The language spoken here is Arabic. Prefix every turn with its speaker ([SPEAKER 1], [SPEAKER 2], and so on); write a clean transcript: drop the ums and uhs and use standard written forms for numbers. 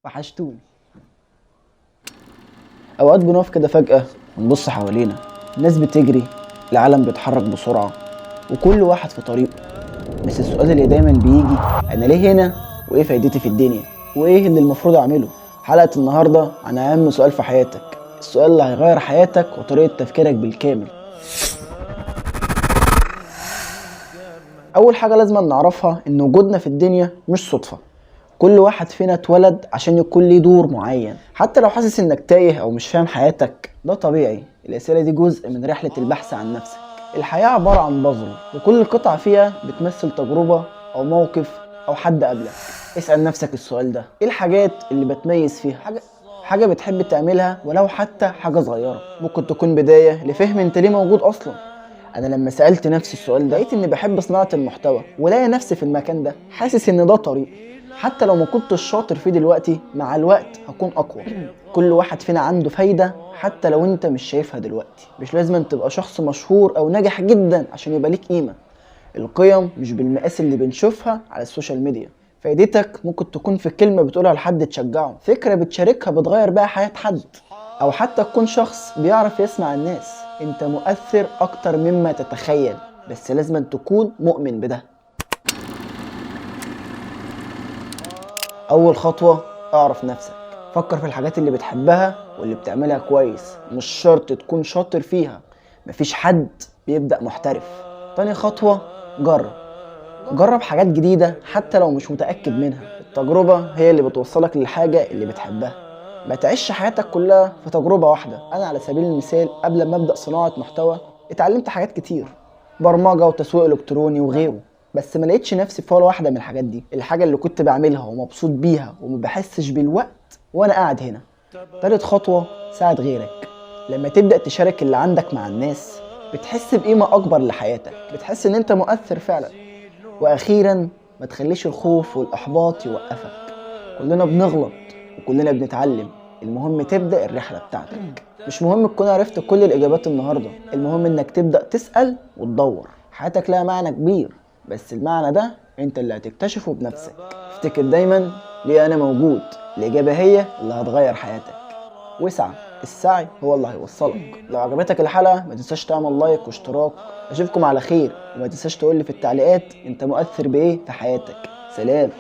[SPEAKER 1] وحشتوني. اوقات بنقف كده فجأة ونبص حوالينا، الناس بتجري، العالم بيتحرك بسرعة وكل واحد في طريقه. بس السؤال اللي دايما بيجي، انا ليه هنا؟ وايه فايدتي في الدنيا؟ وايه اللي المفروض اعمله؟ حلقة النهاردة عن اهم سؤال في حياتك، السؤال اللي هيغير حياتك وطريقة تفكيرك بالكامل. اول حاجة لازم نعرفها ان وجودنا في الدنيا مش صدفة. كل واحد فينا اتولد عشان يكون ليه دور معين، حتى لو حاسس انك تايه او مش فاهم حياتك ده طبيعي. الاسئله دي جزء من رحله البحث عن نفسك. الحياه عباره عن بازل، وكل قطعه فيها بتمثل تجربه او موقف او حد قبلك. اسال نفسك السؤال ده، ايه الحاجات اللي بتميز فيها؟ حاجه بتحب تعملها ولو حتى حاجه صغيره، ممكن تكون بدايه لفهم انت ليه موجود اصلا. انا لما سالت نفسي السؤال ده لقيت اني بحب صناعه المحتوى، ولاقي نفسي في المكان ده حاسس ان ده طريقي. حتى لو ما كنتش شاطر فيه دلوقتي، مع الوقت هكون اقوى. كل واحد فينا عنده فايده حتى لو انت مش شايفها دلوقتي. مش لازم تبقى شخص مشهور او ناجح جدا عشان يبقى ليك قيمه. القيم مش بالمقاس اللي بنشوفها على السوشيال ميديا. فايدتك ممكن تكون في كلمه بتقولها لحد تشجعه، فكره بتشاركها بتغير بيها حياه حد، او حتى تكون شخص بيعرف يسمع الناس. انت مؤثر اكتر مما تتخيل، بس لازم تكون مؤمن بده. اول خطوة، اعرف نفسك. فكر في الحاجات اللي بتحبها واللي بتعملها كويس، مش شرط تكون شاطر فيها، مفيش حد بيبدأ محترف. تاني خطوة، جرب حاجات جديدة حتى لو مش متأكد منها. التجربة هي اللي بتوصلك للحاجة اللي بتحبها. ما تعيش حياتك كلها في تجربة واحدة. أنا على سبيل المثال قبل ما أبدأ صناعة محتوى اتعلمت حاجات كتير، برمجة وتسويق إلكتروني وغيره، بس ما لقيتش نفسي في ولا واحدة من الحاجات دي. الحاجة اللي كنت بعملها ومبسوط بيها وما بحسش بالوقت وأنا قاعد هنا. تالت خطوة، ساعد غيرك. لما تبدأ تشارك اللي عندك مع الناس بتحس بقيمة أكبر لحياتك، بتحس إن أنت مؤثر فعلا. واخيرا، ما تخليش الخوف والاحباط يوقفك. كلنا بنغلط وكلنا بنتعلم. المهم تبدأ الرحلة بتاعتك. مش مهم تكون عرفت كل الاجابات النهاردة، المهم انك تبدأ تسأل وتدور. حياتك لها معنى كبير، بس المعنى ده انت اللي هتكتشفه بنفسك. افتكر دايما، ليه انا موجود؟ الاجابة هي اللي هتغير حياتك. واسعى، السعي هو اللي هيوصلك. لو عجبتك الحلقة ما تنساش تعمل لايك واشتراك. اشوفكم على خير، وما تنساش تقولي في التعليقات انت مؤثر بايه في حياتك. سلام.